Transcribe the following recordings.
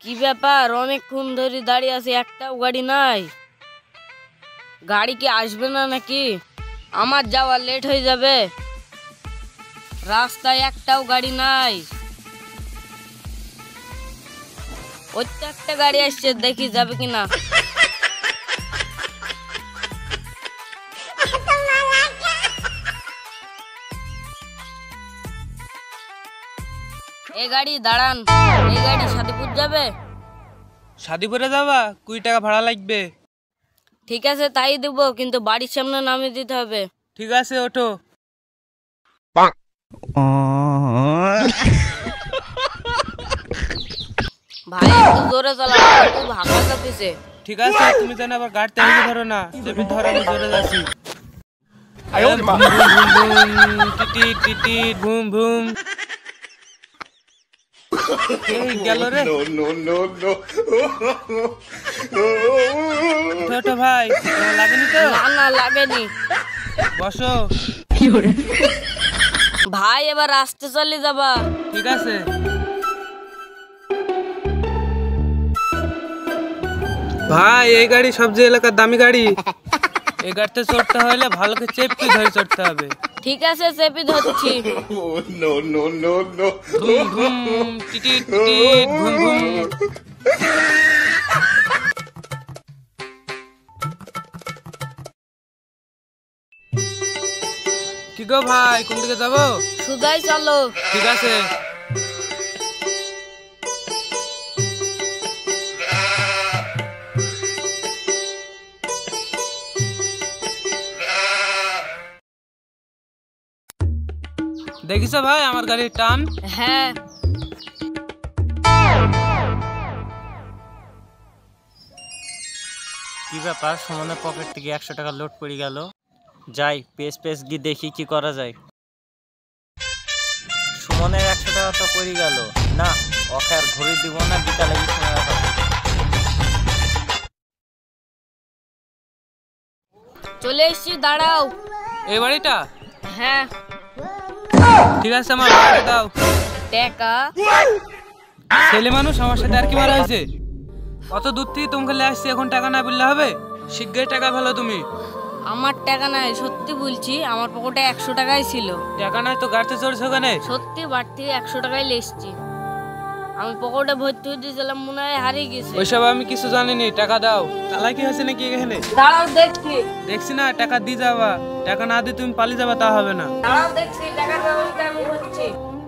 কি ব্যাপার, অনেকক্ষণ ধরে দাঁড়িয়ে আছে, একটাও গাড়ি নাই। গাড়ি কি আসবে না নাকি? আমার যাওয়া লেট হয়ে যাবে। রাস্তায় একটাও গাড়ি নাই। ওই তো একটা গাড়ি আসছে, দেখি যাবে কিনা। এই গাড়ি দাঁড়ান, এই গাড়ি শাদিপুর যাবে? শাদিপুরে যাবা? 20 টাকা ভাড়া লাগবে। ঠিক আছে, তাই দেবো, কিন্তু বাড়ির সামনে নামিয়ে দিতে হবে। ঠিক আছে, ওঠো। ভাই একটু জোরে চালাও, খুব হাঁকা চাপিছে। ঠিক আছে, তুমি যেন আবার গাড়িতে হেঁটে ধরো না, চেপে ধরো, আমি জোরে যাচ্ছি। টিটিট টিটিট ভুম ভুম। এই গেল রে। ওঠো ভাই, লাগেনি তো? না লাগেনি। বসো। ভাই এবার রাস্তা চলে যাবা? ঠিক আছে। ভাই এই গাড়ি সবচেয়ে এলাকার দামি গাড়ি। এই গাড়িতে চড়তে হলে ভালো করে চেপে ধরে চড়তে হবে। ঠিক আছে, চেপে ধরছি। ধুম ধুম টিটিট টিটিট ভুম ভুম। কি গো ভাই, কোন দিকে যাবো? সুদাই চলো। ঠিক আছে। দেখিস ভাই আমার গাড়ির টান? হ্যাঁ। কি ব্যাপার, সুমনের পকেট থেকে 100 টাকা লোড পড়ে গেল। যাই পেস গিয়ে দেখি কি করা যায়। সুমনের 100 টাকা তো পড়ে গেল। না, ওকে আর ঘুরে দিব না, বিকালে চলে এসছি, দাঁড়াও। এই বাড়িটা? হ্যাঁ। ঠিক আছে, আমার ভাড়া দাও। টাকা? ছেলে মানুষ, আমার সাথে আর কি মারা হয়েছে? অত দূর থেকে তুমি খেলে আসছি, এখন টাকা না বললে হবে? শিগগির টাকা ফেলো তুমি। আমার টাকা নাই, সত্যি বলছি, আমার পকেটে 100 টাকাই ছিল। টাকা নাই তো গাড়িতে চড়ছো কেন? সত্যি বাড়ি থেকে 100 টাকাই লেসছি। আমি পকেটে ভর্তি হয়ে দিয়েছিলাম, মনে হয় হারিয়ে গেছে। ওইসব আমি কিছু জানিনি, টাকা দাও। তালা কি হয়েছে নাকি এখানে? দাঁড়াও দেখছি। দেখছি না, টাকা দিয়ে যাবা। টাকা না দিয়ে তুমি পালিয়ে যাবা, তা হবে না। দাঁড়াও দেখছি, টাকার ব্যবস্থা আমি করছি।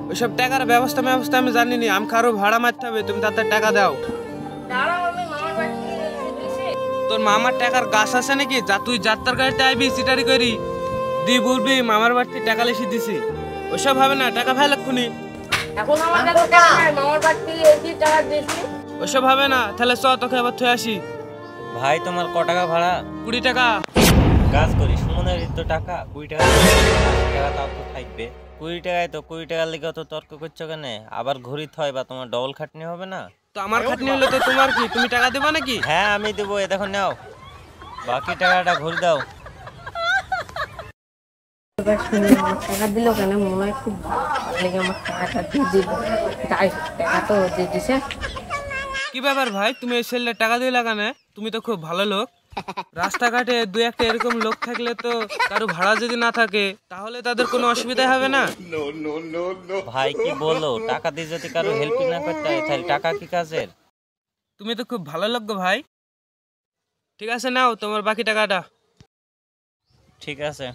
ওইসব টাকার ব্যবস্থা আমি জানিনি। আমি কারো ভাড়া মারতে হবে, তুমি তাড়াতাড়ি টাকা দাও। দাঁড়াও, আমি মামার বাড়ি থেকে এসেছি। তোর মামার টাকার গাছ আছে নাকি? যা তুই যাত্রার গাড়িতে আইবি, সিটারি করি দি বলবি মামার বাড়িতে টাকা লেসি দিছি। ওইসব হবে না, টাকা ভাই লক্ষণি। এখন আমার কাছে টাকা নাই, মামার বাড়ি থেকে এসে টাকা দিয়েছি। ওইসব হবে না, তাহলে চ তোকে আবার থুয়ে আসি। ভাই তোমার ক টাকা ভাড়া? 20 টাকা। কাজ করি, সুমনের তো টাকা 20 টাকা, 80 টাকা তাও তো থাকবে। 20 টাকায় তো 20 টাকার লেগে তো তর্ক করছো কেন? আবার ঘুরি থয় বা তোমার ডবল খাটনি হবে না? তো আমার খাটনি হলে তো তোমার কি? তুমি টাকা দেবা নাকি? হ্যাঁ আমি দেবো, এ দেখো নাও, বাকি টাকাটা ঘুরে দাও। টাকা দিল কেন? মনে হয় খুব ভালো, আমার টাকাটা দিয়ে দিল। যাই, টাকা তো দিয়ে দিছে। কি ব্যাপার ভাই, তুমি এই ছেলে টাকা দিয়ে লাগানে? তুমি তো খুব ভালো লোক। রাস্তাঘাটে 2-1টা এরকম লোক থাকলে তো, কারো ভাড়া যদি না থাকে তাহলে তাদের কোনো অসুবিধা হবে না। ভাই কি বলো, টাকা দিয়ে যদি কারো হেল্প না করতে হয় তাহলে টাকা কি কাজের? তুমি তো খুব ভালো লোক গো ভাই। ঠিক আছে, নাও তোমার বাকি টাকাটা। ঠিক আছে।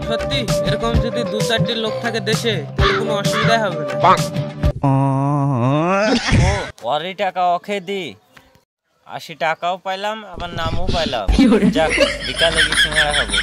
সত্যি এরকম যদি 2-4টি লোক থাকে দেশে, তাহলে কোনো অসুবিধা হবে না। ওরই টাকা ওকে দি, 80 টাকাও পাইলাম, আবার নামও পাইলাম। যাক, বিকালে গিয়ে সিঙ্গারা খাবো।